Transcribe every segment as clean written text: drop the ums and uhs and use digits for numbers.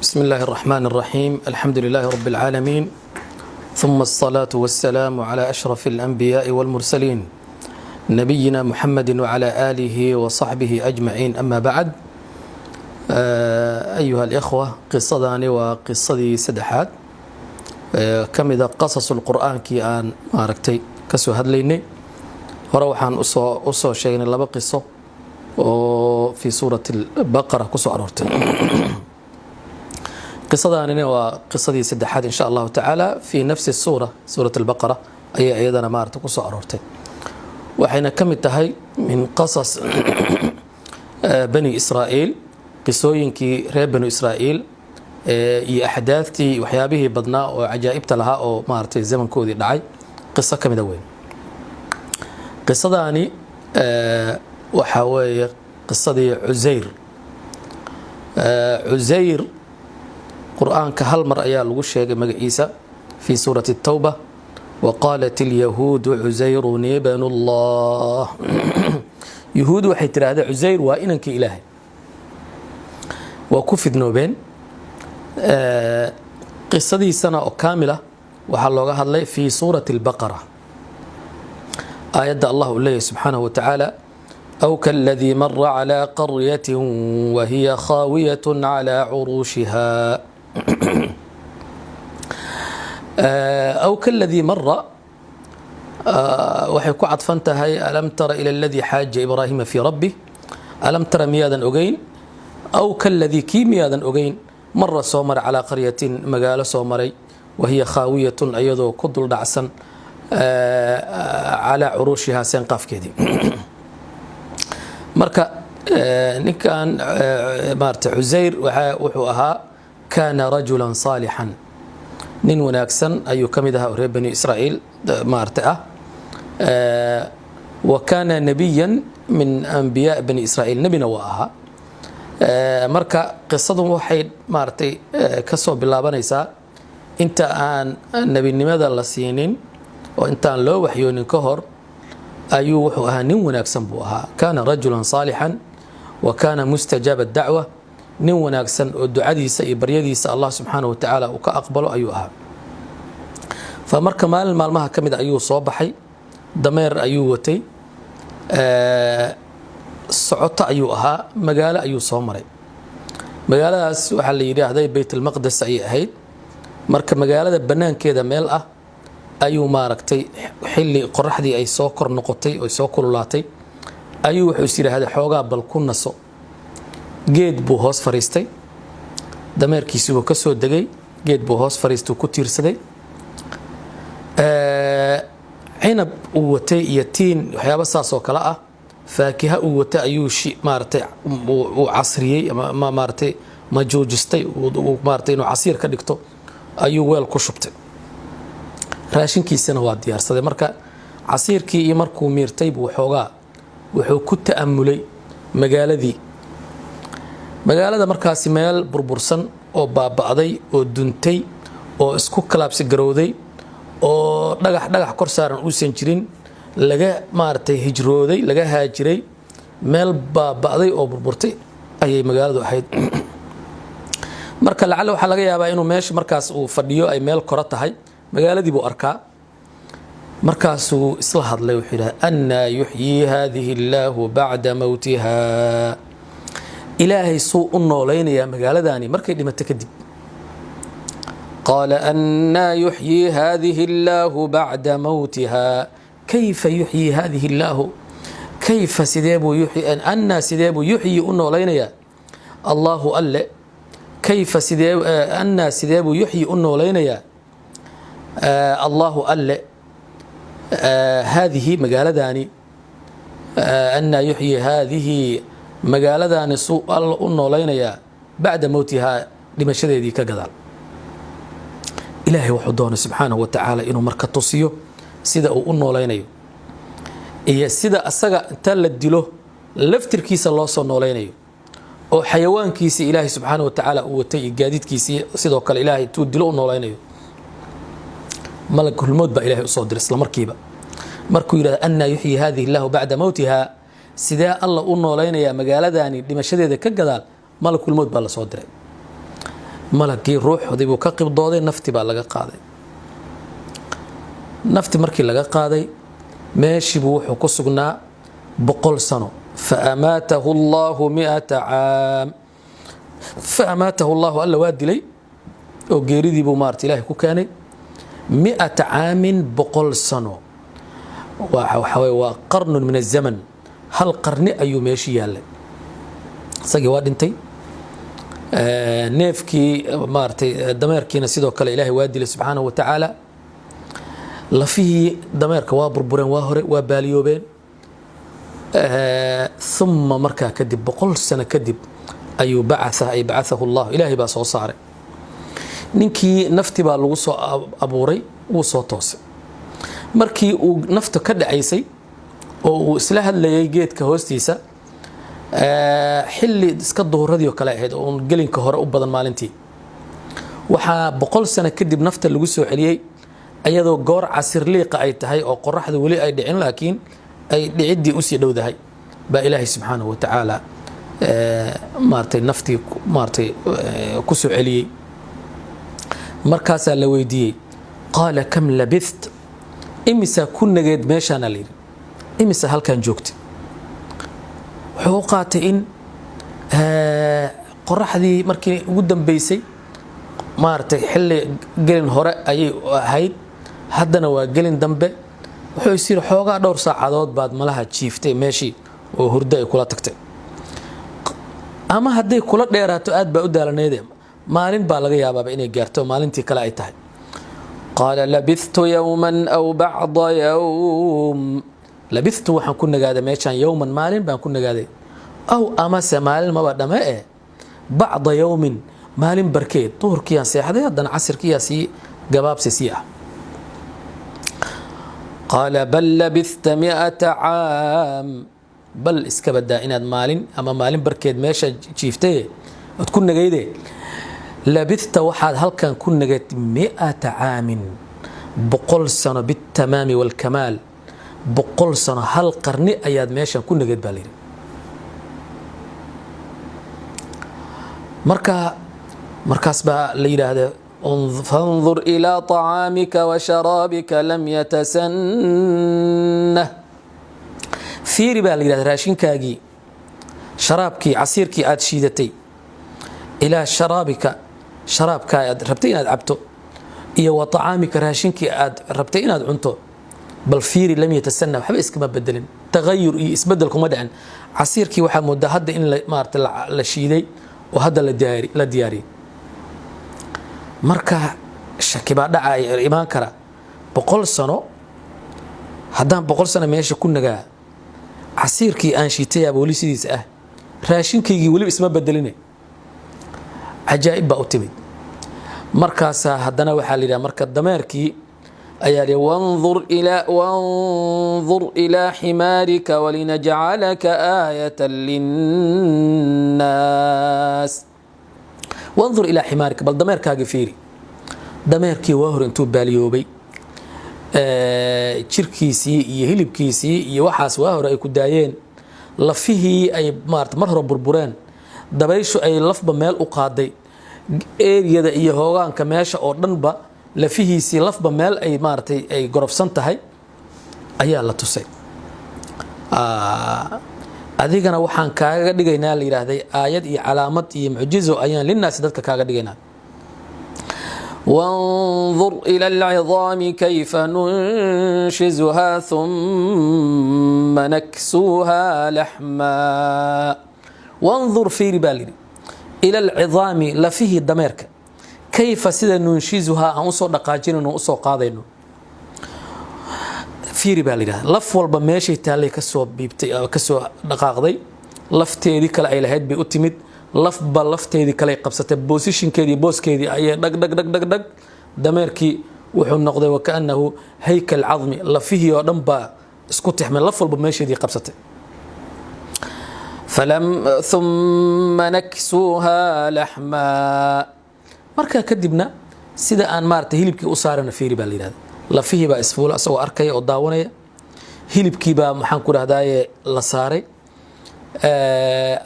بسم الله الرحمن الرحيم. الحمد لله رب العالمين، ثم الصلاة والسلام على أشرف الأنبياء والمرسلين نبينا محمد وعلى آله وصحبه أجمعين. أما بعد، أيها الإخوة، قصداني وقصدي سدحات كمذا قصص القرآن كي آن ماركتي كسو هدليني وروحان أصو شيئين لبا قصة وفي سورة البقرة كسو أرورتي. قصداننا وقصدي سدحات إن شاء الله تعالى في نفس السورة، سورة البقرة، أي أيضا مارت كسو أرورتي. وحين كم التهي من قصص بني إسرائيل، قصوينكي ريب بني إسرائيل iyo axdaaftii waxyaabihii badnaa oo cajaa'ibta lahaa oo maartay zamankoodii dhacay qiso kamid ah weyn. qisadani waxa weeye qisadii Uzayr. quraanka hal mar ayaa lagu sheegay magaciisa fi suurati at-tawbah wa qalat al-yahud Uzayr ibn Allah. yahuud waxay tiraahdaa Uzayr waa inankii Ilaahay, waa ku fidnoobeen. قصدي سنة كاملة وحلوغا هدلي في سورة البقرة. آيات الله إليه سبحانه وتعالى: أو كالذي مر على قرية وهي خاوية على عروشها. أو كالذي مر وحيكو عطفنتها: ألم تر إلى الذي حاج إبراهيم في ربه ألم تر ميادا أغين أو كالذي كي ميادا أغين مرة سومر على قرية مقالة سومري وهي خاوية أيضا كدل دعسا على عروشها سنقاف كذي. مركا نكان مارت عزير وحوها كان رجلا صالحا نين وناكسا أي كمدها أريب بني إسرائيل مارتأه، وكان نبيا من أنبياء بني إسرائيل، نبي نواها. marka qisadu waxay maartay ka soo bilaabanaysaa inta aan nabinimada la siinin oo intaan loo waxyoonin ka hor ayuu wuxuu ahaa nin wanaagsan buu ahaa. kaana rajulan saalihan wa kaana mustajaaba ad-da'wa, nin wanaagsan oo ducadiisa iyo baryadiisa Allah subhanahu wa ta'ala uu ka aqbalo ayuu ahaa. fa marka maalmaha kamid ayuu soo baxay, dameer ayuu watay, socota ayuu ahaa, magaalo ayuu soo maray. magaaladaas waxaa la yiraahday Bayt al-Maqdis ay ahayd. marka magaalada banaankeeda meel ah ayuu maaragtay xilli qoraxdii ay soo kor noqotay oo soo kululaatay ayuu wuxuu yiraahday xoogaa bal ku naso. geed buu hoos fariistay, dameerkiisii uu ka soo degay, geed buu hoos fariistay ku tiirsaday. cinab uu watay iyo tiin waxyaabo saas oo kala ah, faakiha uu wata ayuu maartay uu casriyay ama maartay ma joojistay uu maartay inuu casiir ka dhigto ayuu weel ku shubtay. raashinkiisana waa diyaarsaday. marka casiirkii iyo markuu miirtay buu xoogaa wuxuu ku ta'amulay magaalada markaasi meel burbursan oo baaba'day oo duntay oo isku kalaabsi garowday oo dhagax kor saaran uusan jirin, laga maartay hijrooday, laga haajiray, meel baaba'day oo burburtay ayay magaaladu ahayd. marka lacala waxa laga yaabaa inuu meesha markaas uu fadhiyo ay meel kora tahay, magaaladii buu arkaa. markaasuu isla hadlay, wuxuu yidhaha: anna yuxyii haadihi allaahu bacda mawtiha. ilaahay suu u noolaynayaa magaaladani markay dhimato kadib. qaala anna yuxyii haadihi allaahu bacda mawtiha. كيف يحيي هذه الله؟ كيف سيدابو يحيي أن سيدابو يحيي النولينيا الله ألا كيف سيداب أن سيدابو يحيي النولينيا الله ألا هذه مقالة داني أن يحيي هذه مقالة داني سوء النولينيا بعد موتها لمشهد ذي كقدر. إلهي وحضانه سبحانه وتعالى إنه مركز تصيه sida uu u noolaynayo iyo sida asaga inta la dilo laftirkiisa loo soo noolaynayo oo xayawaankiisa Ilaahay subhanahu wa ta'ala uu watay gaadiidkiisa sidoo kale Ilaahay tuu dilo u noolaynayo. malakul mawt ba Ilaahay u soo diray isla markiiba markuu yiraahdo anna yuhyi hadhihi Allah ba'da mawtiha, sida Allah u noolaynaya magaaladani dhimashadeeda ka gadaal malakul mawt ba la soo diray. malagii ruuxdii buu ka qibdooday nafti baa laga qaaday nafti markii laga qaaday meeshii buu wuxuu ku sugnaa 100 sano فأماته الله 100 عام فأماته الله ألا وادلي وغيريدي بو مارت إلهي كوكاني 100 عام 100 سنة وقرن من الزمن هل قرن أيو ماشي يالي ساقي وادنتي نيفكي مارتي دميركي نسيدو كلا إلهي وادلي سبحانه وتعالى لفيه دميرك وابربورين واهري وباليوبين ثم مركا كدب 100 سنة كدب أي بعثه الله إلهي با سو صاري ninkii nafti baa lagu soo abuuray uu soo toosay markii uu nafta ka dhacaysay oo uu isla hadlayay geedka hoostiisa xilli iska duuradii kale ahayd oo gelinka hore u badan maalintii waxa 100 sano kadib nafta lagu soo celiyay ayadoo goor casir liiqa ay tahay oo qorraxdu wali ay dhicin laakiin ay dhicidii u sii dhowdahay ba ilaahi subhanahu wa ta'ala maartay nafti maartay ku soo celiyay markaas la weydiiyay qaala kam labith imisa kunnageed meeshaan la yiri imisa halkan joogtay wuxuu qaatay in qorraxdii markii ugu dambeysay maartay xilli gelin hore ayay ahayd haddana waa gelin dambe wuxuu isir xoogaa dhowr saacadood baad malaha jiiftay meeshii oo hurdo ay kula tagtay ama hadday kula dheeraato aad baa u daalaneedeen maalin baa laga yaabaa inay gaarto maalintii kale ay tahay qaala labithtu yawman aw ba'da yawm labithtu waxaan ku nagaaday meeshan yawman maalin baan ku nagaaday aw ama maalin ma badama ba'da yawmin maalin barkeed duhurkii aan seexday haddana casirkii si gabaabsi ah qaala bal labithta 100 caam bal iska badaa inaad maalin ama maalin barkeed meesha jiiftay ad ku nagayde لبثت وحد هل كان كنا 100 عام 100 سنة بالتمام والكمال 100 سنة هل قرني أياد ماشي كنا قد بالين مركز بقى ليلة هذا فانظر إلى طعامك وشرابك لم يتسنه في ربا ليلة راشين كاجي شرابك عصيرك آد شيدتي إلى شرابك شرابك ربتين أد عبته إيا وطعامك راشنك أد ربتين أد عنته بل فيري لم يتسنى وحب اسكما بدلين تغير اسبدلكم مدعن عصيرك وحب مده هذا إن مارت لشيدي وهذا لدياري مركا شكي بعد إيمان كرا 100 سنة هدان 100 سنة ماشي كنا عصيرك أنشيتي أبو ليسيس راشنك ولي اسمه بدليني عجائب بقى تمد مركز هدنا وحالي مركز دماركي أيالي وانظر إلى حمارك ولنجعلك آية للناس وانظر إلى حمارك بل دمارك قفيري دماركي واهر انتو باليوبي شركيسي يهلبكيسي يوحاس واهر أي كدايين لفيه أي مارت مرهر بربوران dabayshu ay lafba meel u qaaday eeriyada iyo hoogaanka meesha oo dhanba lafihiisii lafba meel ay maartay ay gorofsan tahay ayaa la tusay adigana waxaan kaaga dhigaynaa la yiraahday aayad iyo calaamad iyo mucjizo ayaan linnaas dadka kaaga dhigaynaa وانظر إلى العظام كيف ننشزها ثم نكسوها لحما وانظر في ربالي إلى العظام لفيه الدميرك كيف سيدا ننشيزها أنصر دقاجين ونصر قاضين في ربالي لف والبماشي تالي كسو دقاقضي لفتي ذيك العيلهات بأتمد لف بلفتي ذيك العي قبسة بوسيشن كيدي بوس كيدي أي دق دق دق دق دق دميركي وحن نقضي وكأنه هيكل عظمي لفيه ودنبا اسكت يحمل لف والبماشي ذي قبسته ثم نكسوها لحما marka kadibna sida aan maartay hilibkii u saarana fiiri baa leeyahay lafihi baa isfuula asoo arkay oo daawanaya hilibkii baa maxaan ku raadaaye la saaray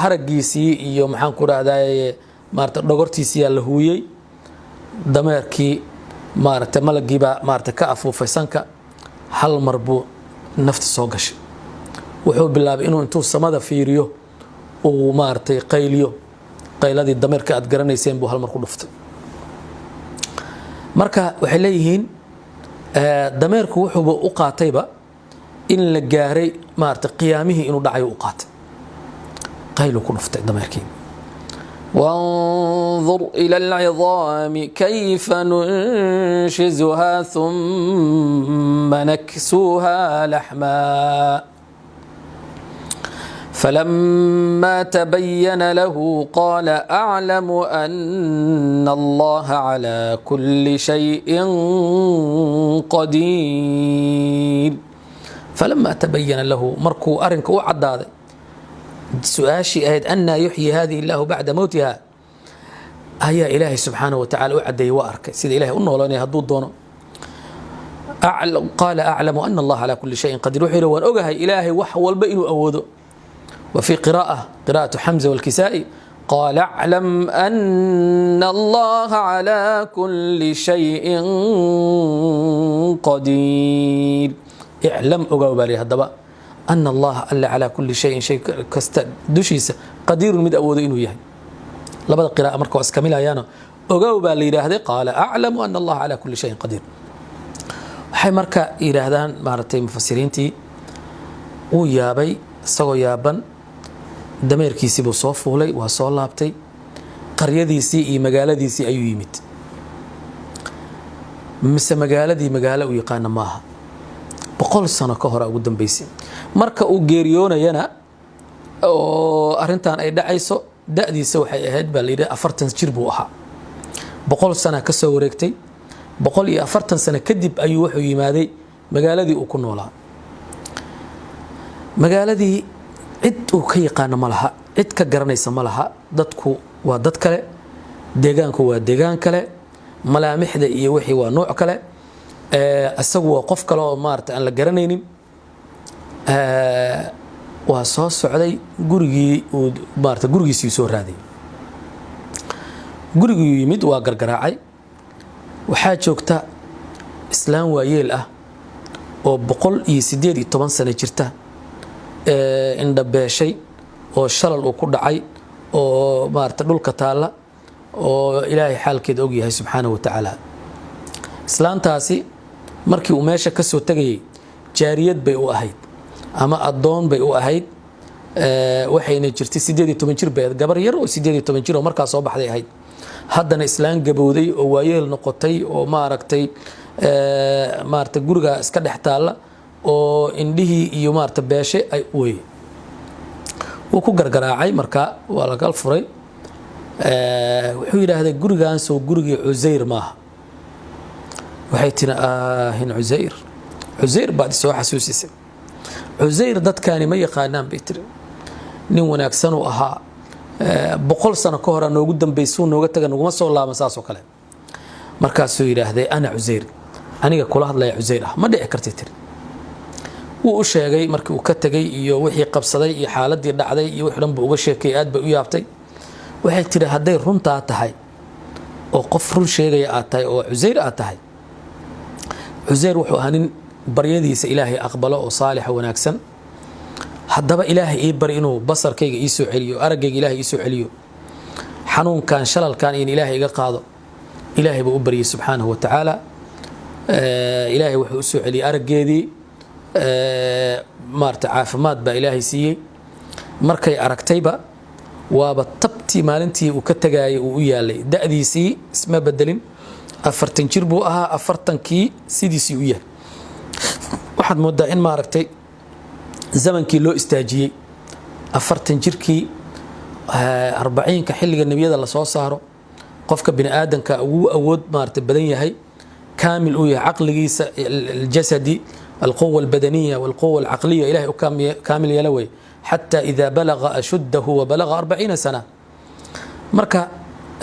haragiisii iyo maxaan ku raadaaye maarta dhogortiisiyaa la huuyey dameerkii maarta malagiibaa maarta ka afuufay sanka hal mar buu nafta soo gashay wuxuu bilaabay inuu intuu samada fiiriyo uu maartay qayliyo qayladii dameerka aad garanayseen buu hal mar ku dhuftay marka waxay leeyihiin dameerku wuxuu u qaatayba in la gaaray maartay qiyaamihii inuu dhacay u qaatay qaylu ku dhuftay dameerkii وانظر إلى العظام كيف ننشزها ثم نكسوها لحما فلما تبين له قال أعلم أن الله على كل شيء قدير فلما تبين له مركو أرنك وعداد سؤاشي أهد أن يحيي هذه الله بعد موتها هيا إلهي سبحانه وتعالى وعدي وأرك سيد إلهي أنه لأني هدود دونه قال أعلم أن الله على كل شيء قدير وحي لو أنه إلهي وحول بئن أوده وفي قراءة حمزة والكسائي قال اعلم أن الله على كل شيء قدير اعلم أقوى بالي هذا أن الله ألا على كل شيء دشيس قدير مد أود إنه يهي لبدا قراءة مركو أسكملها يانا أقوى بالي هذا قال أعلم أن الله على كل شيء قدير حي مركا إلى هذان مارتين مفسرين تي ويابي سو يابن dameerkiisii buu soo fuulay waa soo laabtay qaryadiisii iyo magaaladiisii ayuu yimid mise magaaladii magaalo u yaqaan maaha 100 sano ka hor ugu dambeysay marka uu geeriyoonayana oo arintan ay dhacayso da'diisa waxay ahayd baa leeyahay 40 jir buu ahaa 100 sano ka soo wareegtay 140 sano kadib ayuu wuxuu yimaaday magaaladii uu ku noolaa magaaladii cid uu ka yaqaan ma laha cid ka garanaysa ma laha dadku waa dad kale deegaanku waa deegaan kale malaamixda iyo wixii waa nooc kale asagu waa qof kale oo maarta aan la garanaynin waa soo socday gurigii uu maarta gurigiisii soo raaday gurigii yimid waa gargaraacay waxaa joogta islaan waayeel ah oo 118 sano jirta indha beeshay oo shalal uu ku dhacay oo maarta dhulka taala oo ilaahay xaalkeed og yahay subxaanahu wa ta'ala islaantaasi markii uu meesha ka soo tagayay jaariyad bay u ahayd ama adoon bay u ahayd waxayna jirtay 18 jir bay gabar yar oo 18 jir oo markaa soo baxday ahayd haddana islaan gabowday oo waayeel noqotay oo maaragtay maarta guriga iska dhex taala oo indhihii iyo maarta beeshe ay way uu ku gargaraacay marka waa laga furay wuxuu yiraahday gurigaan soo gurigii Uzayr maaha waxay tina hin Uzayr baad soo xasuusisay Uzayr dadkaani ma yaqaanaan bitri nin wanaagsan oo ahaa 100 sano ka hor noogu dambeysay nooga taga naguma soo laaban saas oo kale markaas uu yiraahday ana Uzayr aniga kula hadlay Uzayr ma dhici kartay tiri wuu sheegay markii uu ka tagay iyo wixii qabsaday iyo xaaladii dhacday iyo wixii dhanba uga sheekay aad bay u yaabtay waxay tiri haday runta tahay oo qof run sheegay aad tahay oo Uzayr aad tahay Uzayr wuxuu ahanin baryadiisa Ilaahay aqbalo oo saalix wanaagsan haddaba Ilaahay ii bari inuu basarkayga ii soo celiyo aragayga Ilaahay ii soo celiyo xanuunkan shalalkan in Ilaahay iga qaado Ilaahay buu u bariyay subxaanahu wa ta'ala Ilaahay wuxuu u soo celiyay arageedii maarta caafimaad baa Ilaahay siiyay markay aragtayba waaba tabti maalintii uu ka tagayay uu u yaalay da'diisii isma bedelin 40 jir buu ahaa 40kii sidiisii u yahay waxaad moodaa in maaragtay zamankii loo istaajiyay 40 jirkii 40ka xilliga nabiyada la soo saaro qofka bini aadanka ugu awood maartay badan yahay kaamil uu yahay aqligiisa الجسدي القوة البدنية والقوة العقلية إلهي كامل يلوي حتى إذا بلغ أشده وبلغ 40 سنة مركا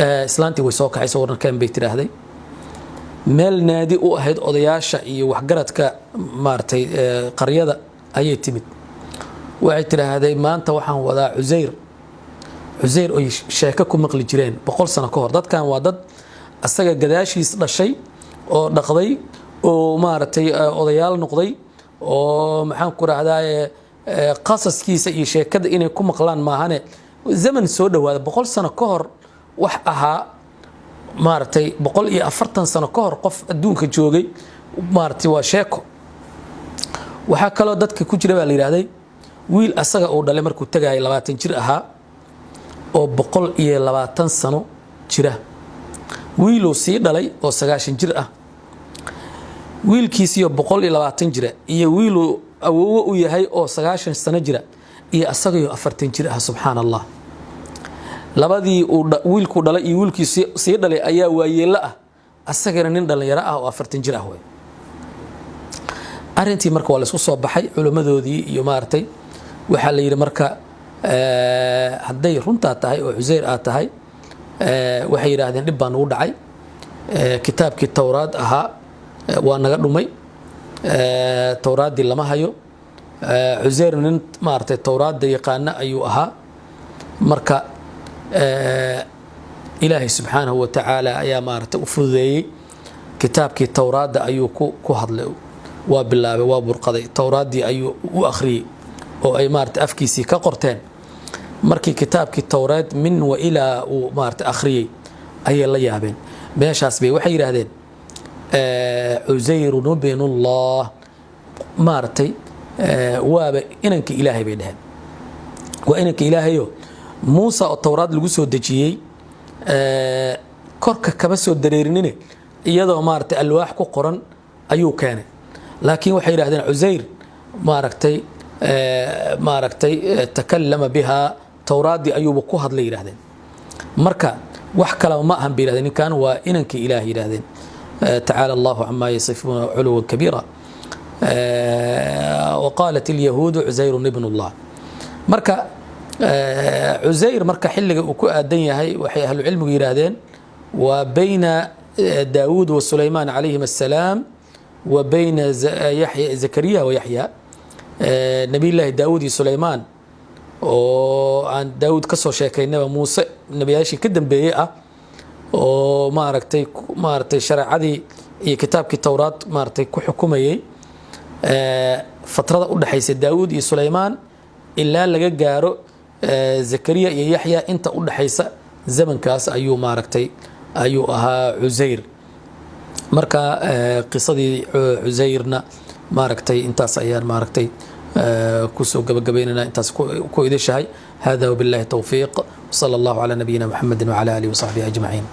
إسلانتي ويسوك عيسى ورن كان بيتر هذي مال نادي أهد أضياشة وحقرتك مارتي قرية أي تمد وعيتر هذي ما أنت وحن وذا عزير cuseyr ay sheeko ku maqli jireen 100 sano ka hor dadkan waa dad asaga gadaashiis dhashay oo dhaqday oo maaragtay odayaal noqday oo maxaan ku raahdaa qasaskiisa iyo sheekada inay ku maqlaan maahane zaman soo dhawaada 100 sano ka hor wax ahaa maaragtay 140 sano ka hor qof adduunka joogay maaragtay waa sheeko waxa kale dadka ku jira baa la yiraahday wiil asaga oo dhalay markuu tagay 20 jir ahaa oo 120 sano jira wiil oo sii dhalay oo 90 jir ah wiilkiisiyo 120 jira iyo wiil awoowo u yahay oo 90 sano jira iyo asaga iyo 40 jir ah subhanallah labadii wiilku dhalay iyo wiilkiisi sii dhalay ayaa waayeela ah asagana nin dhalinyaro ah oo 40 jir ah way arintii marka waa la isku soo baxay culimadoodii iyo maartay waxa la yiri marka haday runta tahay oo Cuseyr aad tahay waxay yiraahdeen dib baan ugu dhacay kitaabkii Tawraad ahaa waa naga dhumay Tawraadii lama hayo Cuseyr nin maartay Tawraad yaqaan ayuu ahaa marka ilaahay subhanahu wa ta'ala ayaa maartay u fududeeyay kitaabkii Tawraad ayuu ku hadlay waa bilaabay waa burqaday Tawraadii ayuu u akhriyay oo ay maartay afkiisii ka qorteen markii kitaabkii Tawraad min wa ila uu maartay akhriyay ayay la yaabeen meeshaas bay waxay yiraahdeen Cuseyr ibn Allah maartay waaba inanka ilaahay bay dhaheen waa inanka ilaahayo Muusa oo Tawraad lagu soo dajiyay korka kaba soo dareerinine iyadoo maartay alwaax ku qoran ayuu keenay laakiin waxay yiraahdeen Cuseyr maartay takallama biha Tawraadi ayuu ku hadlay yiraahdeen marka wax kala ma ahan bay yiraahdeen kan waa inanka ilaahay yiraahdeen تعالى الله عما يصفون علوا كبيرا وقالت اليهود عزير ابن الله marka عزير marka xilliga uu ku aadan yahay waxay ahlu cilmigu yiraahdeen wa bayna داود وسليمان عليهم السلام وبين يحيى زكريا ويحيى نبي الله داود وسليمان oo aan Daawud ka soo sheekaynay Muuse nabiyaashii ka dambeeyay ah oo maaragtay shariicadii iyo kitaabkii Tawraad maaragtay ku xukumayay fatrada u dhaxaysay Daawud iyo Suleymaan ilaa laga gaaro Zakariya iyo Yaxya inta u dhaxaysa zamankaas ayuu maaragtay ayuu ahaa Cuseyr marka qisadii Cuseyrna maaragtay intaas ayaan maaragtay كسو قبقبيننا انت كو إذا شهي هذا وبالله التوفيق وصلى الله على نبينا محمد وعلى آله وصحبه أجمعين